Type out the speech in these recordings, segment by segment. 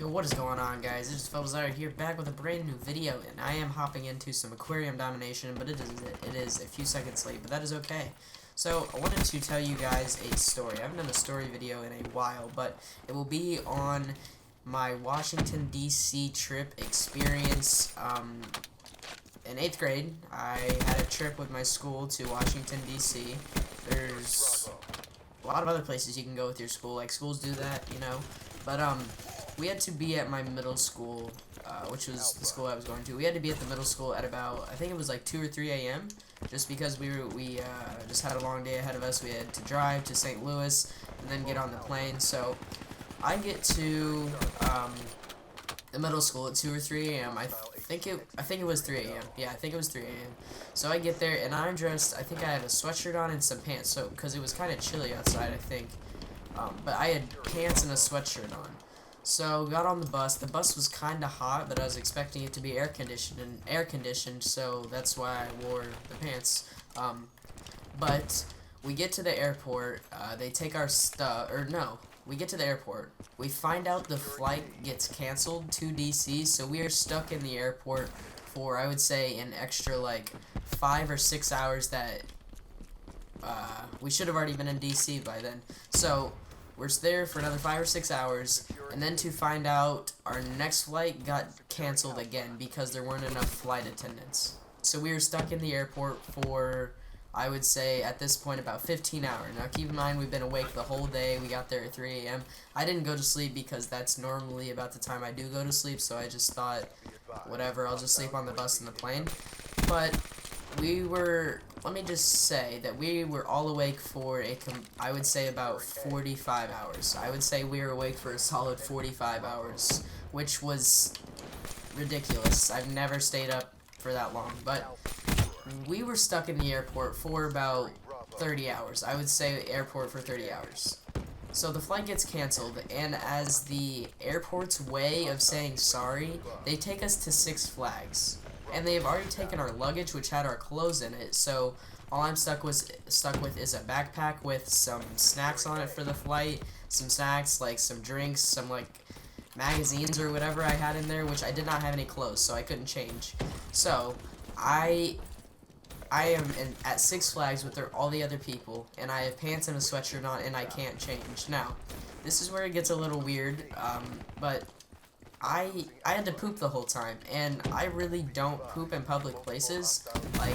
Yo, what is going on, guys? It's just Fellas here, back with a brand new video, and I am hopping into some aquarium domination, but it is a few seconds late, but that is okay. So, I wanted to tell you guys a story. I haven't done a story video in a while, but it will be on my Washington, D.C. trip experience. In 8th grade, I had a trip with my school to Washington, D.C. There's a lot of other places you can go with your school, like schools do that, you know, but, we had to be at my middle school, which was the school I was going to. We had to be at the middle school at about, I think it was like 2 or 3 a.m. just because we just had a long day ahead of us. We had to drive to St. Louis and then get on the plane. So I get to the middle school at 2 or 3 a.m. I think it was 3 a.m. Yeah, I think it was 3 a.m. So I get there and I'm dressed. I think I had a sweatshirt on and some pants. So because it was kind of chilly outside, I think. But I had pants and a sweatshirt on. So, got on the bus. The bus was kind of hot, but I was expecting it to be air conditioned, so that's why I wore the pants. But we get to the airport, they take our stuff, or no, we get to the airport. We find out the flight gets canceled to DC, so we are stuck in the airport for, I would say, an extra, like, 5 or 6 hours that, we should have already been in DC by then. So, we're there for another 5 or 6 hours, and then to find out our next flight got canceled again because there weren't enough flight attendants. So we were stuck in the airport for, I would say, at this point, about 15 hours. Now, keep in mind, we've been awake the whole day. We got there at 3 a.m. I didn't go to sleep because that's normally about the time I do go to sleep, so I just thought, whatever, I'll just sleep on the bus and the plane. But let me just say that we were all awake for I would say about 45 hours. I would say we were awake for a solid 45 hours, which was ridiculous. I've never stayed up for that long, but we were stuck in the airport for about 30 hours. I would say airport for 30 hours. So the flight gets canceled, and as the airport's way of saying sorry, they take us to Six Flags. And they have already taken our luggage, which had our clothes in it, so all I'm stuck with is a backpack with some snacks on it for the flight, some snacks, like some drinks, some like magazines or whatever I had in there, which I did not have any clothes, so I couldn't change. So I am at Six Flags with all the other people, and I have pants and a sweatshirt on, and I can't change. Now, this is where it gets a little weird, but I had to poop the whole time, and I really don't poop in public places. Like,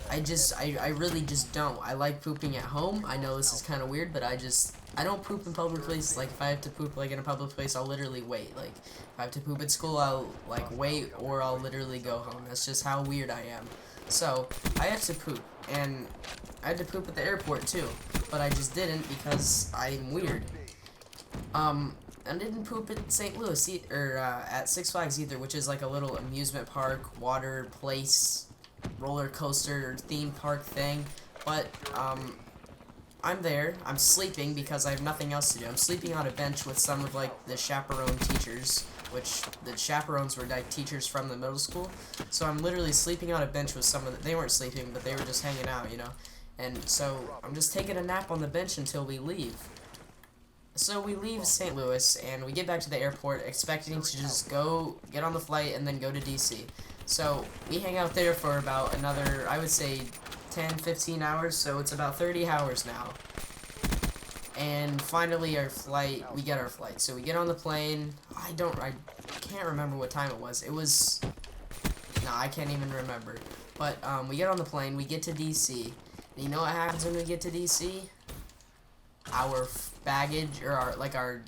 I really just don't. I like pooping at home. I know this is kind of weird, but I don't poop in public places. Like, if I have to poop, like, in a public place, I'll literally wait. Like, if I have to poop at school, I'll, like, wait, or I'll literally go home. That's just how weird I am. So, I had to poop, and I had to poop at the airport, too. But I just didn't because I'm weird. I didn't poop at St. Louis, or at Six Flags either, which is like a little amusement park, water place, roller coaster, theme park thing. But, I'm there, I'm sleeping because I have nothing else to do. I'm sleeping on a bench with some of, like, the chaperone teachers, which the chaperones were, like, teachers from the middle school. So I'm literally sleeping on a bench with some of they weren't sleeping, but they were just hanging out, you know. And so I'm just taking a nap on the bench until we leave. So we leave St. Louis, and we get back to the airport, expecting to just go get on the flight and then go to D.C. So we hang out there for about another, I would say, 10, 15 hours, so it's about 30 hours now. And finally we get our flight. So we get on the plane. I can't remember what time it was. I can't even remember. But we get on the plane, we get to D.C. And you know what happens when we get to D.C.? Our baggage, or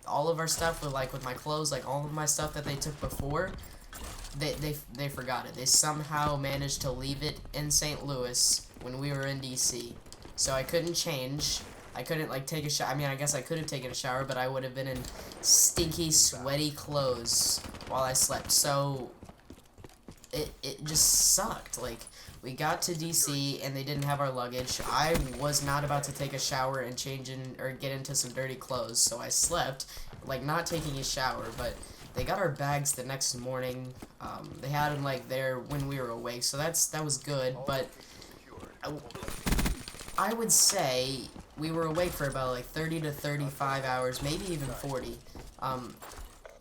all of our stuff with my clothes, like all of my stuff that they took before, they forgot it. They somehow managed to leave it in St. Louis when we were in DC. So I couldn't change. I couldn't take a shower. I mean, I guess I could have taken a shower, but I would have been in stinky, sweaty clothes while I slept. So it just sucked. Like, we got to DC and they didn't have our luggage. I was not about to take a shower and or get into some dirty clothes, so I slept, like, not taking a shower. But they got our bags the next morning. They had them there when we were awake, so that was good. But I would say we were awake for about 30 to 35 hours, maybe even 40.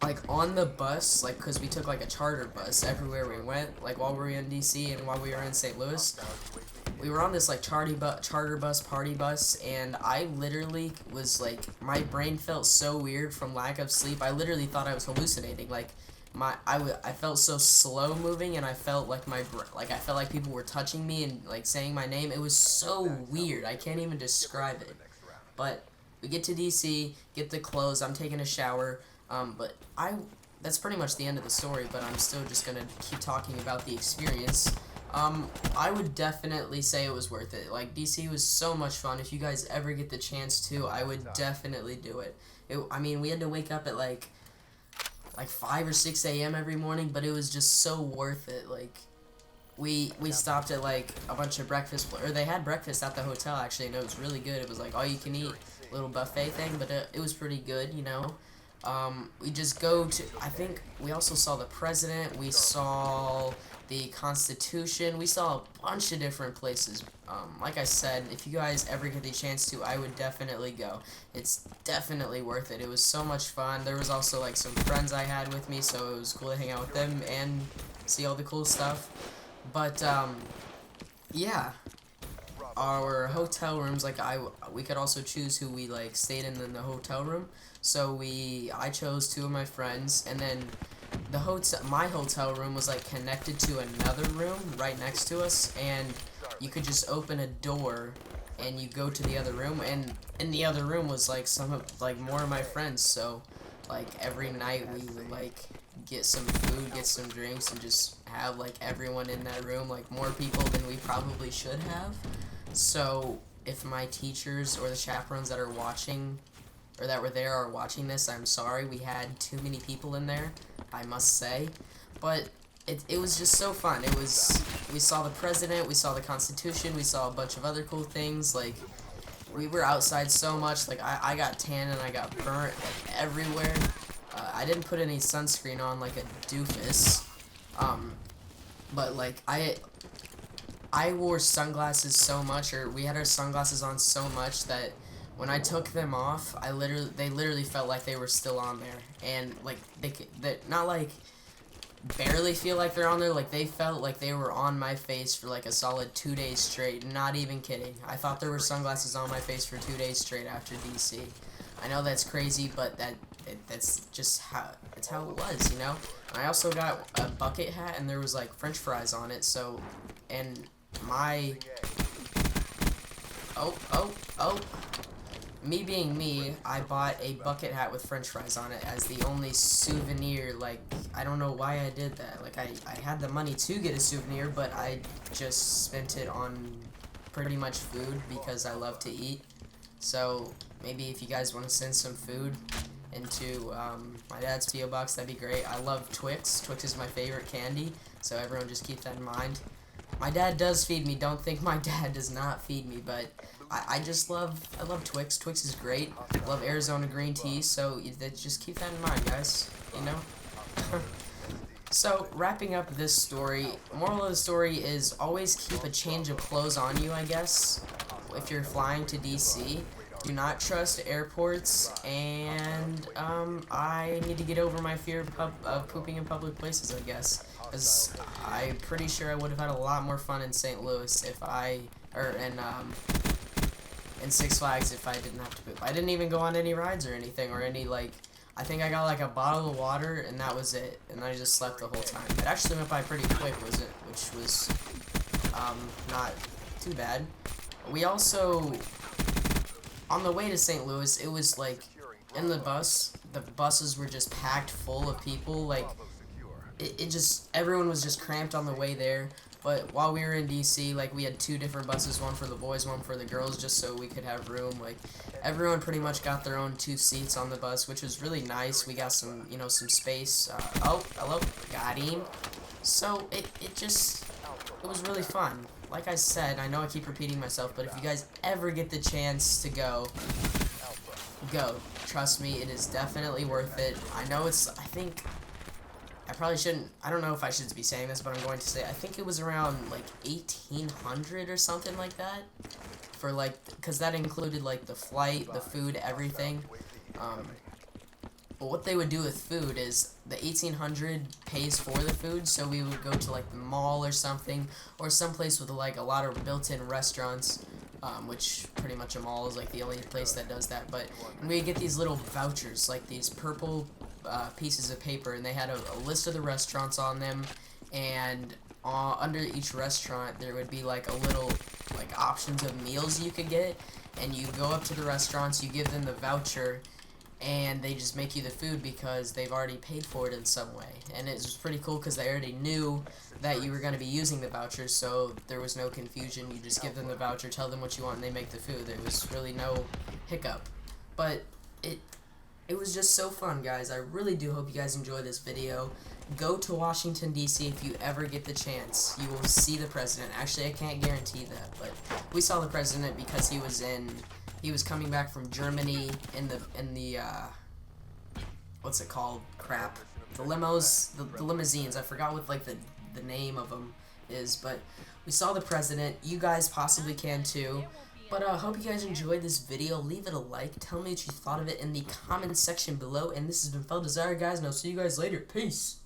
like on the bus, like, cause we took like a charter bus everywhere we went, like while we were in DC and while we were in St. Louis, we were on this like charter bus party bus, and I literally was like, my brain felt so weird from lack of sleep. I literally thought I was hallucinating. Like I felt so slow moving, and I felt like I felt like people were touching me and like saying my name. It was so weird. I can't even describe it. But we get to DC, get the clothes. I'm taking a shower. But that's pretty much the end of the story. But I'm still just gonna keep talking about the experience. I would definitely say it was worth it. Like, DC was so much fun. If you guys ever get the chance to, I would definitely do it. I mean, we had to wake up at like 5 or 6 a.m. every morning, but it was just so worth it. Like, we stopped at like a bunch of breakfast, or they had breakfast at the hotel actually, and it was really good. It was like all you can eat little buffet thing, but it was pretty good, you know. We just go to, I think we also saw the president, we saw the Constitution, we saw a bunch of different places. Like I said, if you guys ever get the chance to, I would definitely go. It's definitely worth it. It was so much fun. There was also like some friends I had with me, so it was cool to hang out with them and see all the cool stuff. But yeah, our hotel rooms, like we could also choose who we like stayed in the hotel room. So I chose two of my friends, and then my hotel room was like connected to another room right next to us, and you could just open a door and you go to the other room, and in the other room was like more of my friends. So like every night we would like get some food, get some drinks, and just have like everyone in that room, like more people than we probably should have. So if my teachers or the chaperones that are watching or that were there are watching this, I'm sorry. We had too many people in there, I must say. But it was just so fun. We saw the president, we saw the Constitution, we saw a bunch of other cool things. Like, we were outside so much. Like, I got tan and I got burnt like everywhere. I didn't put any sunscreen on like a doofus. But like I wore sunglasses so much, or we had our sunglasses on so much that when I took them off, they literally felt like they were still on there, and like they not like barely feel like they're on there, like they felt like they were on my face for like a solid 2 days straight. Not even kidding. I thought there were sunglasses on my face for 2 days straight after DC. I know that's crazy, but that's just how it was, you know. And I also got a bucket hat, and there was like French fries on it. So, and my me being me, I bought a bucket hat with French fries on it as the only souvenir. Like, I don't know why I did that. Like, I had the money to get a souvenir, but I just spent it on pretty much food because I love to eat. So maybe if you guys want to send some food into my dad's P.O. box, that'd be great. I love Twix. Twix is my favorite candy, so everyone just keep that in mind. My dad does feed me. Don't think my dad does not feed me, but I love Twix. Twix is great. I love Arizona green tea, so just keep that in mind, guys. You know? So, wrapping up this story, moral of the story is always keep a change of clothes on you, I guess, if you're flying to DC. Do not trust airports, and I need to get over my fear of pooping in public places, I guess, because I'm pretty sure I would have had a lot more fun in St. Louis in Six Flags if I didn't have to poop. I didn't even go on any rides or anything, or any, like, I think I got like a bottle of water, and that was it, and I just slept the whole time. It actually went by pretty quick, which was not too bad. We also, on the way to St. Louis, it was like, in the buses were just packed full of people. Like, everyone was just cramped on the way there. But while we were in DC, like, we had 2 different buses, one for the boys, one for the girls, just so we could have room. Like, everyone pretty much got their own 2 seats on the bus, which was really nice. We got some, some space. Oh, hello, got him. So, it was really fun. Like I said, I know I keep repeating myself, but if you guys ever get the chance to go. Trust me, it is definitely worth it. I know I probably shouldn't, I don't know if I should be saying this, but I'm going to say, I think it was around, like, 1,800 or something like that, for, like, because that included, like, the flight, the food, everything. But what they would do with food is the 1800 pays for the food, so we would go to like the mall or something, or someplace with like a lot of built-in restaurants, which pretty much a mall is like the only place that does that. But and we get these little vouchers, like these purple pieces of paper, and they had a list of the restaurants on them, and under each restaurant there would be like a little like options of meals you could get, and you go up to the restaurants, you give them the voucher, and they just make you the food because they've already paid for it in some way. And it was pretty cool because they already knew that you were going to be using the vouchers, so there was no confusion. You just give them the voucher, tell them what you want, and they make the food. There was really no hiccup. But it was just so fun, guys. I really do hope you guys enjoy this video. Go to Washington, D.C. if you ever get the chance. You will see the president. Actually, I can't guarantee that, but we saw the president because he was coming back from Germany in the what's it called? Crap. The limos, the limousines. I forgot what like the name of them is, but we saw the president. You guys possibly can too. But I hope you guys enjoyed this video. Leave it a like. Tell me what you thought of it in the comment section below. And this has been Fel Desire, guys, and I'll see you guys later. Peace.